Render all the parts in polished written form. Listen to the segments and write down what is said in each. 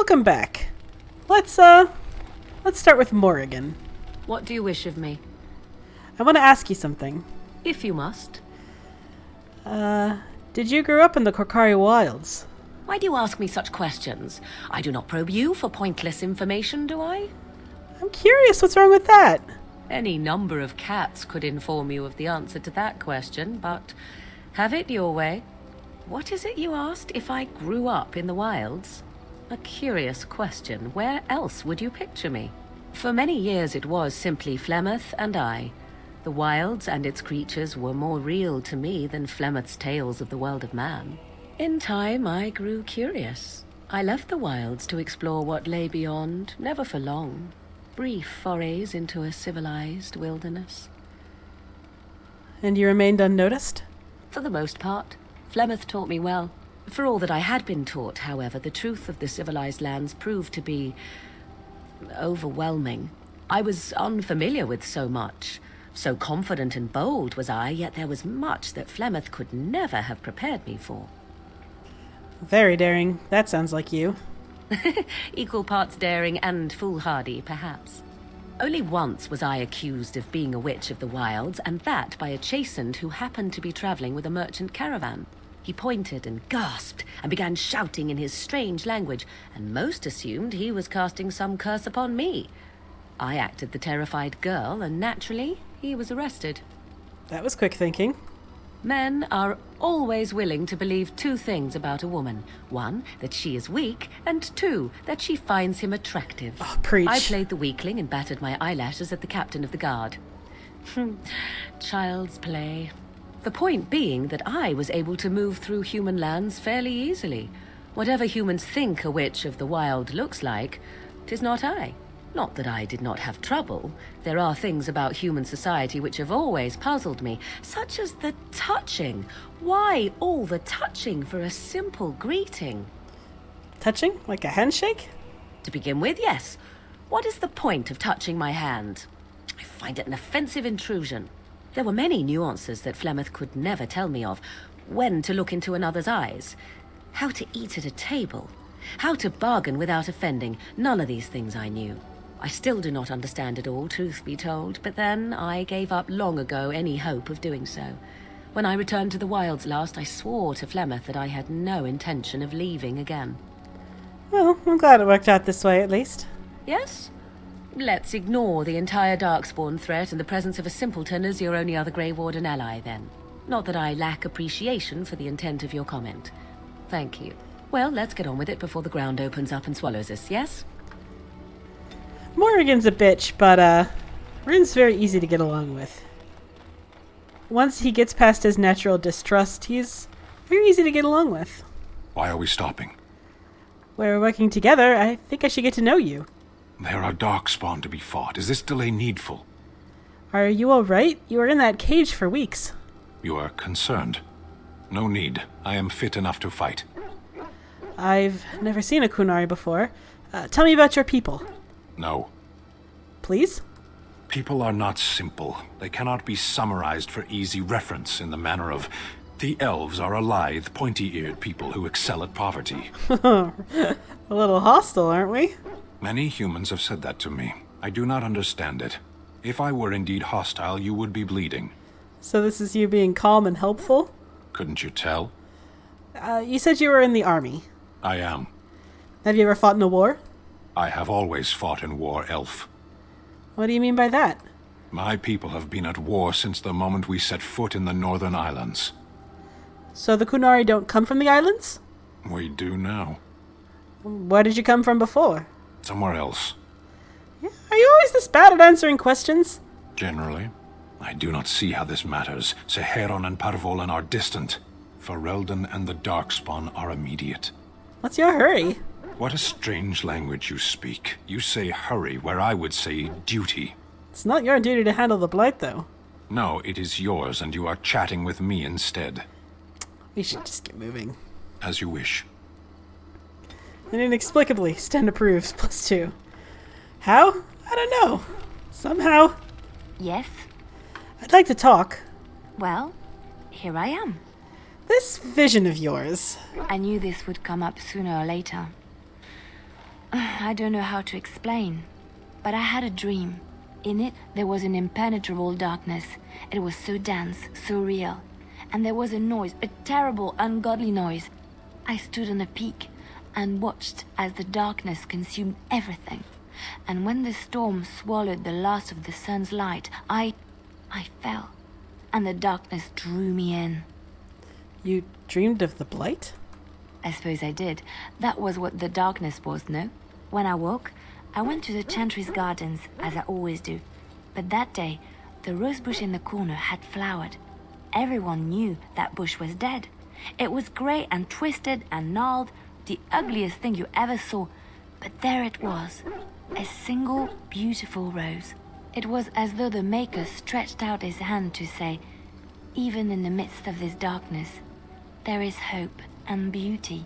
welcome back. Let's start with Morrigan. What do you wish of me? I want to ask you something. If you must. Did you grow up in the Korkari Wilds? Why do you ask me such questions? I do not probe you for pointless information, do I? I'm curious, what's wrong with that? Any number of cats could inform you of the answer to that question, but have it your way. What is it you asked? If I grew up in the wilds? A curious question. Where else would you picture me? For many years it was simply Flemeth and I. The wilds and its creatures were more real to me than Flemeth's tales of the world of man. In time, I grew curious. I left the wilds to explore what lay beyond, never for long. Brief forays into a civilized wilderness. And you remained unnoticed? For the most part. Flemeth taught me well. For all that I had been taught, however, the truth of the civilized lands proved to be overwhelming. I was unfamiliar with so much. So confident and bold was I, yet there was much that Flemeth could never have prepared me for. Very daring. That sounds like you. Equal parts daring and foolhardy, perhaps. Only once was I accused of being a witch of the wilds, and that by a chastened who happened to be traveling with a merchant caravan. He pointed and gasped and began shouting in his strange language, and most assumed he was casting some curse upon me. I acted the terrified girl, and naturally, he was arrested. That was quick thinking. Men are always willing to believe two things about a woman. One, that she is weak, and two, that she finds him attractive. Oh, preach. I played the weakling and battered my eyelashes at the captain of the guard. Child's play. The point being that I was able to move through human lands fairly easily. Whatever humans think a witch of the wild looks like, 'tis not I. Not that I did not have trouble. There are things about human society which have always puzzled me, such as the touching. Why all the touching for a simple greeting? Touching? Like a handshake? To begin with, yes. What is the point of touching my hand? I find it an offensive intrusion. There were many nuances that Flemeth could never tell me of. When to look into another's eyes. How to eat at a table. How to bargain without offending. None of these things I knew. I still do not understand it all, truth be told, but then I gave up long ago any hope of doing so. When I returned to the wilds last, I swore to Flemeth that I had no intention of leaving again. Well, I'm glad it worked out this way, at least. Yes? Let's ignore the entire Darkspawn threat and the presence of a simpleton as your only other Grey Warden ally, then. Not that I lack appreciation for the intent of your comment. Thank you. Well, let's get on with it before the ground opens up and swallows us, yes? Morrigan's a bitch, but, Rune's very easy to get along with. Once he gets past his natural distrust, he's very easy to get along with. Why are we stopping? We're working together. I think I should get to know you. There are darkspawn to be fought. Is this delay needful? Are you alright? You were in that cage for weeks. You are concerned. No need. I am fit enough to fight. I've never seen a Kunari before. Tell me about your people. No. Please? People are not simple. They cannot be summarized for easy reference in the manner of, the elves are a lithe, pointy-eared people who excel at poverty. A little hostile, aren't we? Many humans have said that to me. I do not understand it. If I were indeed hostile, you would be bleeding. So this is you being calm and helpful? Couldn't you tell? You said you were in the army. I am. Have you ever fought in a war? I have always fought in war, elf. What do you mean by that? My people have been at war since the moment we set foot in the Northern Islands. So the Kunari don't come from the islands? We do now. Where did you come from before? Somewhere else. Yeah, are you always this bad at answering questions? Generally. I do not see how this matters. Seheron and Parvolan are distant. Ferelden and the Darkspawn are immediate. What's your hurry? What a strange language you speak. You say hurry where I would say duty. It's not your duty to handle the blight, though. No, it is yours, and you are chatting with me instead. We should just get moving. As you wish. And inexplicably, Sten approves, +2. How? I don't know. Somehow. Yes? I'd like to talk. Well, here I am. This vision of yours. I knew this would come up sooner or later. I don't know how to explain, but I had a dream. In it, there was an impenetrable darkness. It was so dense, so real. And there was a noise, a terrible, ungodly noise. I stood on a peak and watched as the darkness consumed everything. And when the storm swallowed the last of the sun's light, I fell. And the darkness drew me in. You dreamed of the Blight? I suppose I did. That was what the darkness was, no? When I woke, I went to the Chantry's gardens, as I always do. But that day, the rose bush in the corner had flowered. Everyone knew that bush was dead. It was grey and twisted and gnarled, the ugliest thing you ever saw. But there it was, a single beautiful rose. It was as though the Maker stretched out his hand to say, even in the midst of this darkness, there is hope and beauty.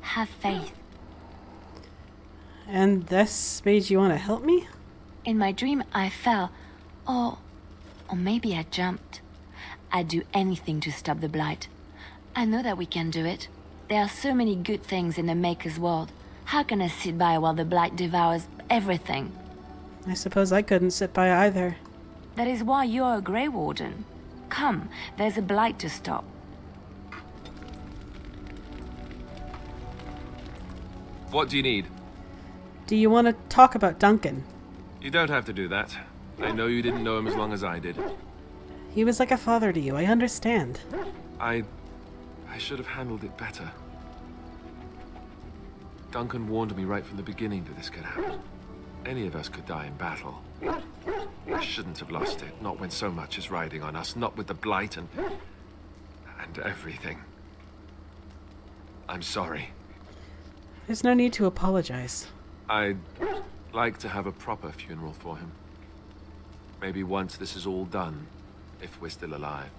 Have faith. And this made you want to help me? In my dream, I fell. Or maybe I jumped. I'd do anything to stop the Blight. I know that we can do it. There are so many good things in the Maker's world. How can I sit by while the Blight devours everything? I suppose I couldn't sit by either. That is why you're a Grey Warden. Come, there's a Blight to stop. What do you need? Do you want to talk about Duncan? You don't have to do that. I know you didn't know him as long as I did. He was like a father to you, I understand. I should have handled it better. Duncan warned me right from the beginning that this could happen. Any of us could die in battle. I shouldn't have lost it, not when so much is riding on us, not with the Blight and everything. I'm sorry. There's no need to apologize. I'd like to have a proper funeral for him. Maybe once this is all done, if we're still alive.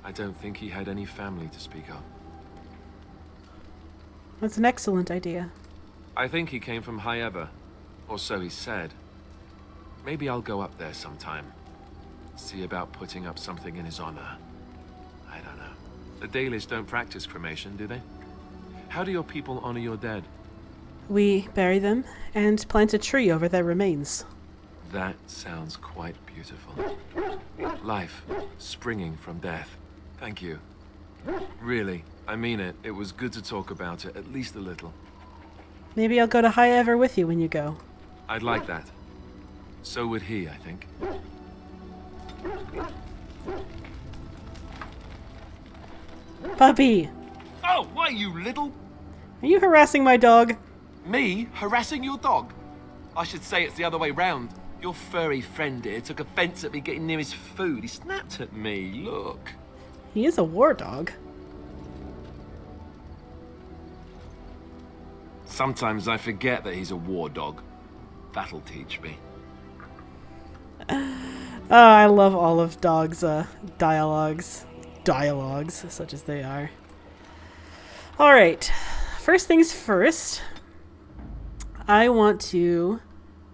I don't think he had any family to speak of. That's an excellent idea. I think he came from High Ever, or so he said. Maybe I'll go up there sometime. See about putting up something in his honor. I don't know. The Dailies don't practice cremation, do they? How do your people honor your dead? We bury them and plant a tree over their remains. That sounds quite beautiful. Life springing from death. Thank you. Really, I mean it. It was good to talk about it, at least a little. Maybe I'll go to High Ever with you when you go. I'd like that. So would he, I think. Puppy! Oh, why, you little... Are you harassing my dog? Me harassing your dog? I should say it's the other way round. Your furry friend here took offence at me getting near his food. He snapped at me, look. He is a war dog. Sometimes I forget that he's a war dog. That'll teach me. I love all of dogs' dialogues, such as they are. Alright, first things first, I want to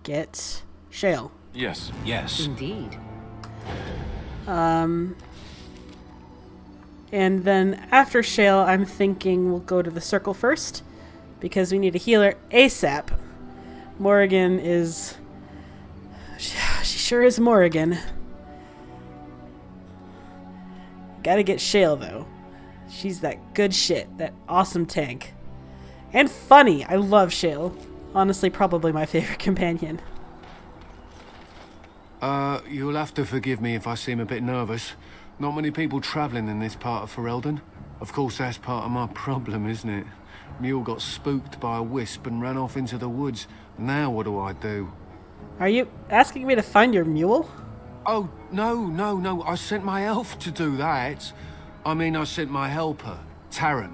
get Shale. Yes. Indeed. And then after Shale, I'm thinking we'll go to the circle first, because we need a healer ASAP. Morrigan is... She sure is Morrigan. Gotta get Shale, though. She's that good shit, that awesome tank. And funny! I love Shale. Honestly, probably my favorite companion. You'll have to forgive me if I seem a bit nervous. Not many people travelling in this part of Ferelden. Of course, that's part of my problem, isn't it? Mule got spooked by a wisp and ran off into the woods. Now what do I do? Are you asking me to find your mule? Oh, no. I sent my elf to do that. I mean, I sent my helper, Taran.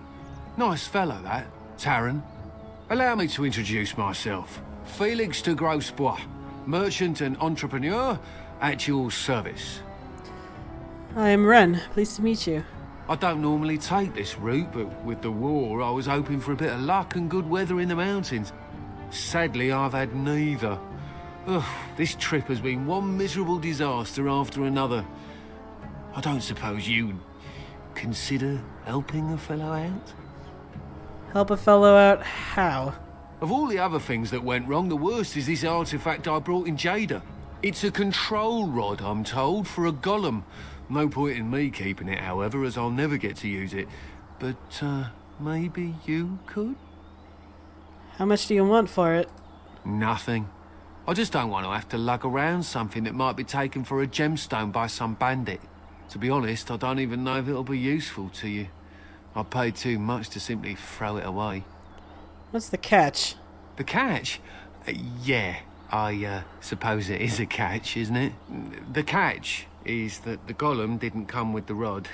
Nice fellow, that, Taran. Allow me to introduce myself. Felix de Grosbois, merchant and entrepreneur at your service. I am Ren. Pleased to meet you. I don't normally take this route, but with the war, I was hoping for a bit of luck and good weather in the mountains. Sadly, I've had neither. Ugh, this trip has been one miserable disaster after another. I don't suppose you'd consider helping a fellow out? Help a fellow out how? Of all the other things that went wrong, the worst is this artifact I brought in Jada. It's a control rod, I'm told, for a golem. No point in me keeping it, however, as I'll never get to use it. But, maybe you could? How much do you want for it? Nothing. I just don't want to have to lug around something that might be taken for a gemstone by some bandit. To be honest, I don't even know if it'll be useful to you. I paid too much to simply throw it away. What's the catch? The catch? Yeah, I suppose it is a catch, isn't it? The catch is that the golem didn't come with the rod.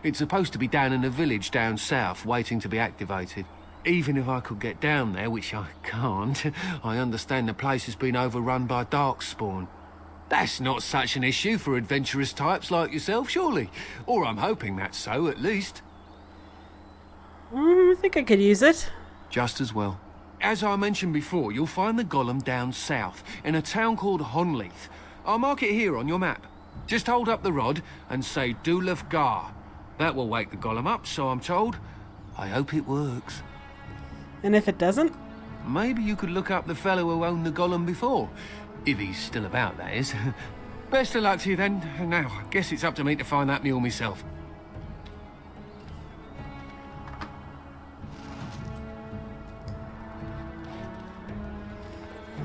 It's supposed to be down in a village down south, waiting to be activated. Even if I could get down there, which I can't, I understand the place has been overrun by darkspawn. That's not such an issue for adventurous types like yourself, surely? Or I'm hoping that's so, at least. I think I could use it. Just as well. As I mentioned before, you'll find the golem down south, in a town called Honnleath. I'll mark it here on your map. Just hold up the rod and say Dulaf Gar. That will wake the golem up, so I'm told. I hope it works. And if it doesn't? Maybe you could look up the fellow who owned the golem before. If he's still about, that is. Best of luck to you then. Now, I guess it's up to me to find that mule myself.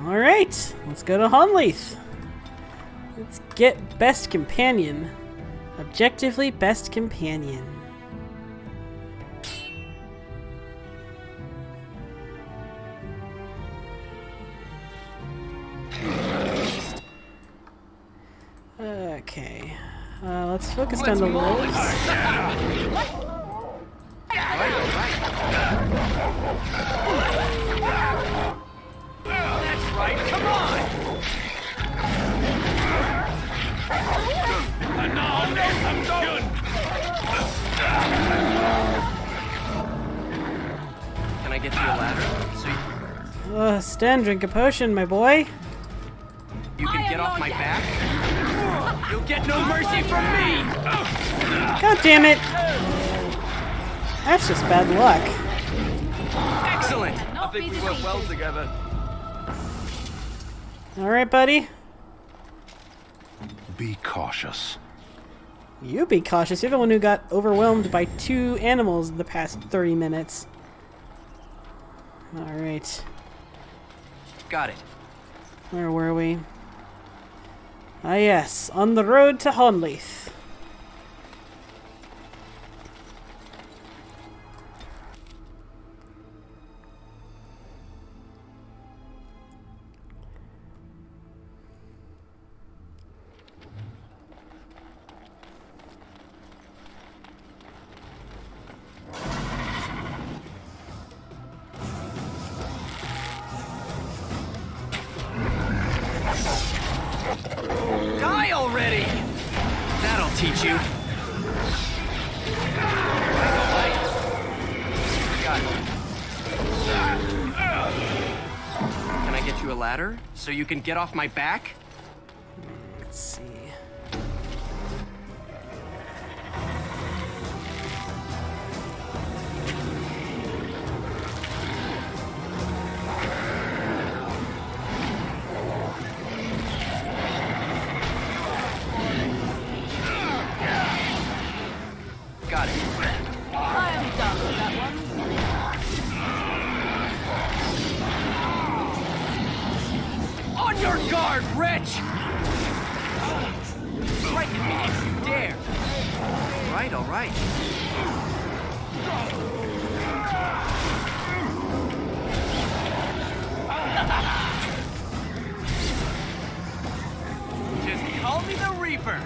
Alright, let's go to Honnleath. Let's get Best Companion. Objectively Best Companion. Okay. Let's focus on the wolves. That's right, come on! Can I get you a ladder? So Stand, drink a potion, my boy. you can get off my back? You'll get no mercy from me! God damn it! That's just bad luck. Excellent! I think we work well together. Alright, buddy. Be cautious. You be cautious. You're the one who got overwhelmed by 2 animals in the past 30 minutes. Alright. Got it. Where were we? Ah yes, on the road to Honnleath. Die already! That'll teach you. Got it. Can I get you a ladder so you can get off my back? Let's see. Got it. I am done with that one. On your guard, wretch! Frighten me if you dare. All right. Just call me the Reaper.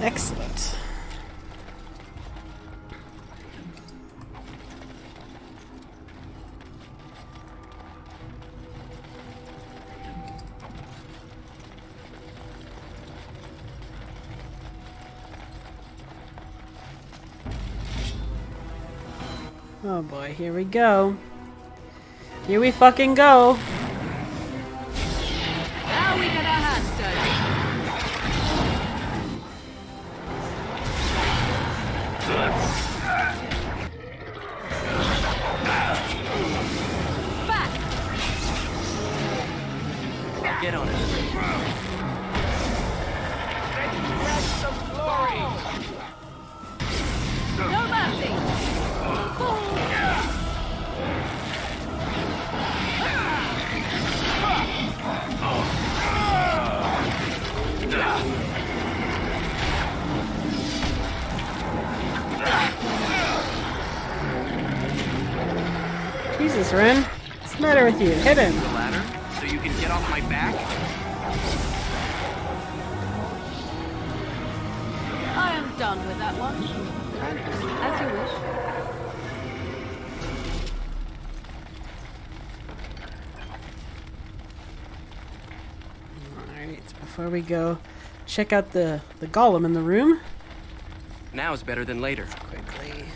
Excellent. Oh boy, here we go. Here we fucking go. Now we get our hands dirty. Jesus, Ren. What's the matter with you? Hit him. The ladder, so you can get off my back? I am done with that one. As you wish. Alright, before we go, check out the golem in the room. Now is better than later. Quickly.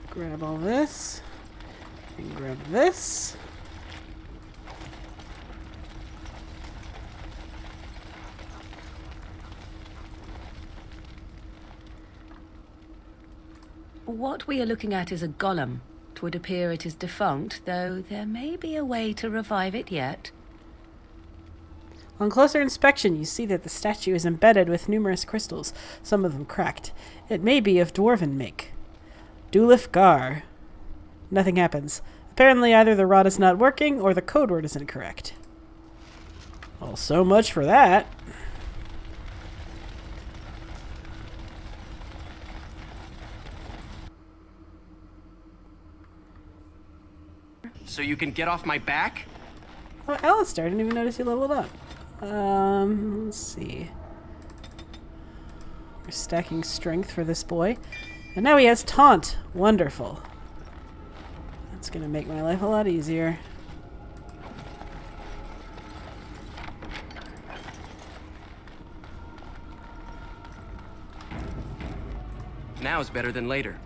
Grab all this. And grab this. What we are looking at is a golem. It would appear it is defunct, though there may be a way to revive it yet. On closer inspection, you see that the statue is embedded with numerous crystals, some of them cracked. It may be of dwarven make. Dulif Gar. Nothing happens. Apparently either the rod is not working or the code word is incorrect. Well, so much for that. So you can get off my back? Oh, Alistair, I didn't even notice you leveled up. Let's see. We're stacking strength for this boy. And now he has taunt. Wonderful. That's gonna make my life a lot easier. Now is better than later.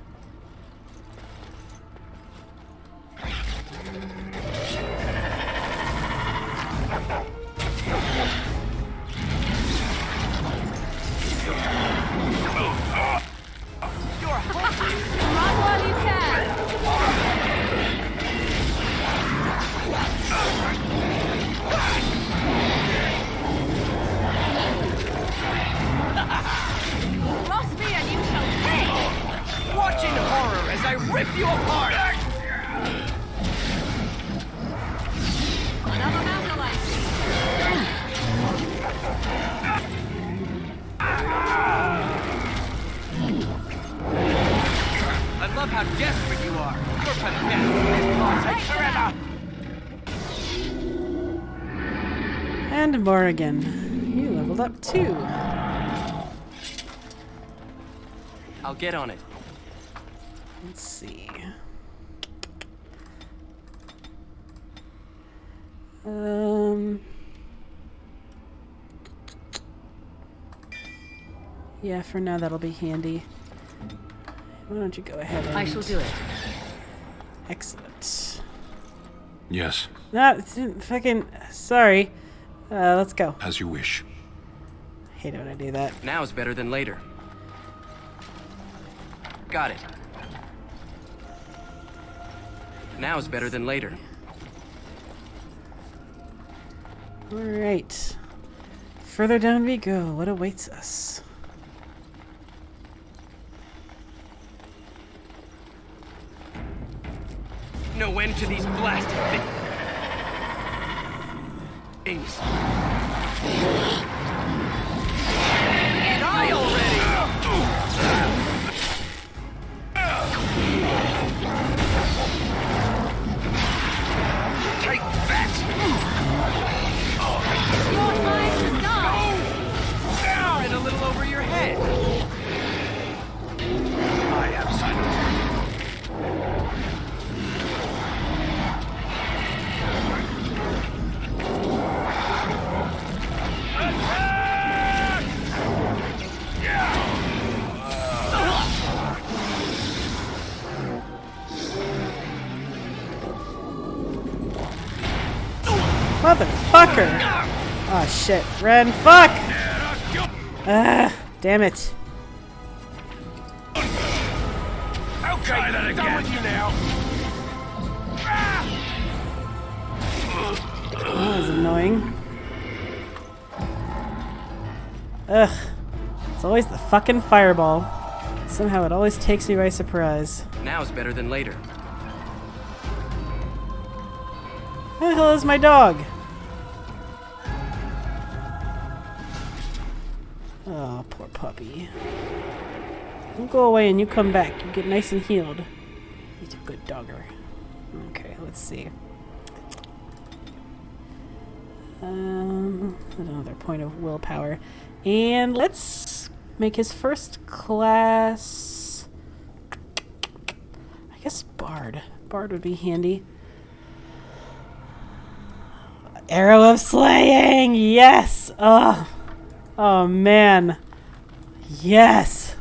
Run while you can! Cross me and you shall pay! Watch in horror as I rip you apart! Another mountain light. I love how desperate you are. You're pathetic. Forever. And Morrigan. You leveled up too. I'll get on it. Let's see. Yeah, for now that'll be handy. Why don't you go ahead and... I shall do it. Excellent. Yes, No, fucking... Sorry. Let's go. as you wish. Hate it when I do that. Now is better than later. Got it. Now is better than later. Alright. Further down we go. What awaits us? No end to these blasted things. Die already! Take that! Your time to die! And a little over your head. I have silenced. Motherfucker! Oh shit. Ren, fuck! Ah, damn it. Okay, then again. With you now. That was annoying. Ugh. It's always the fucking fireball. Somehow it always takes me by surprise. Now is better than later. Where the hell is my dog? Oh, poor puppy. You go away and you come back. You get nice and healed. He's a good dogger. Okay, let's see. Another point of willpower. And let's make his first class... I guess Bard. Bard would be handy. Arrow of Slaying! Yes! Oh, oh man. Yes!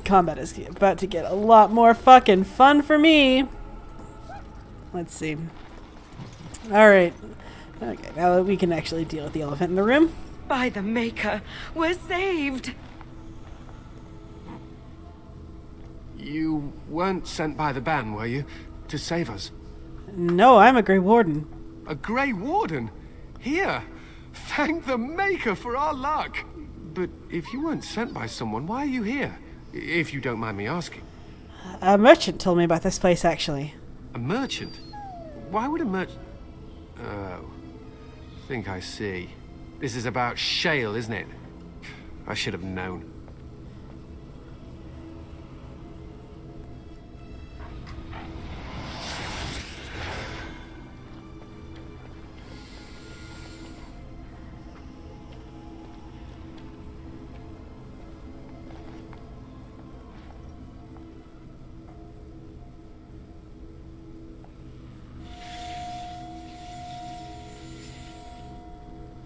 Combat is about to get a lot more fucking fun for me. Let's see. Alright. Okay, now that we can actually deal with the elephant in the room. By the Maker, we're saved! You weren't sent by the ban, were you? To save us? No, I'm a Grey Warden. A Grey Warden? Here! Thank the Maker for our luck! But if you weren't sent by someone, why are you here? If you don't mind me asking. A merchant told me about this place, actually. A merchant? Why would a merchant... Oh. Think I see. This is about shale, isn't it? I should have known.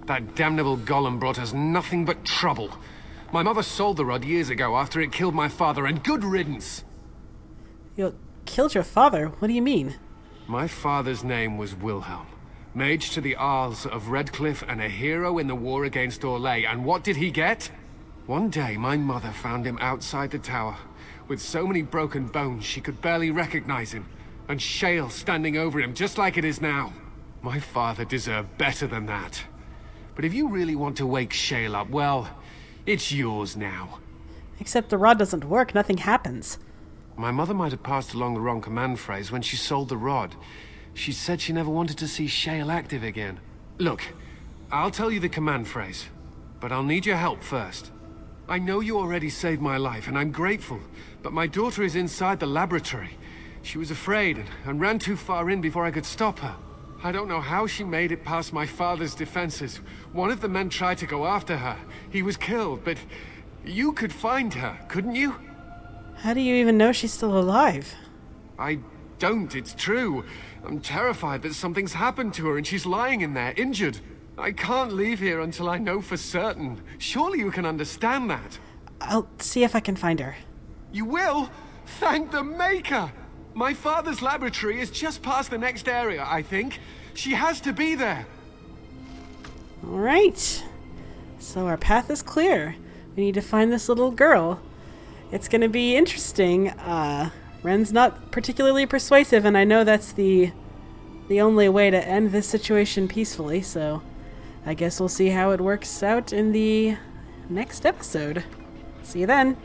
That damnable golem brought us nothing but trouble. My mother sold the rod years ago after it killed my father, and good riddance. You killed your father? What do you mean? My father's name was Wilhelm, mage to the Arls of Redcliffe and a hero in the war against Orlais, and what did he get? One day, my mother found him outside the tower, with so many broken bones she could barely recognize him, and shale standing over him just like it is now. My father deserved better than that. But if you really want to wake Shale up, well, it's yours now. Except the rod doesn't work, nothing happens. My mother might have passed along the wrong command phrase when she sold the rod. She said she never wanted to see Shale active again. Look, I'll tell you the command phrase, but I'll need your help first. I know you already saved my life, and I'm grateful, but my daughter is inside the laboratory. She was afraid and ran too far in before I could stop her. I don't know how she made it past my father's defenses. One of the men tried to go after her. He was killed, but you could find her, couldn't you? How do you even know she's still alive? I don't, it's true. I'm terrified that something's happened to her and she's lying in there, injured. I can't leave here until I know for certain. Surely you can understand that. I'll see if I can find her. You will? Thank the Maker! My father's laboratory is just past the next area, I think. She has to be there. Alright. So our path is clear. We need to find this little girl. It's gonna be interesting. Ren's not particularly persuasive, and I know that's the only way to end this situation peacefully, so I guess we'll see how it works out in the next episode. See you then.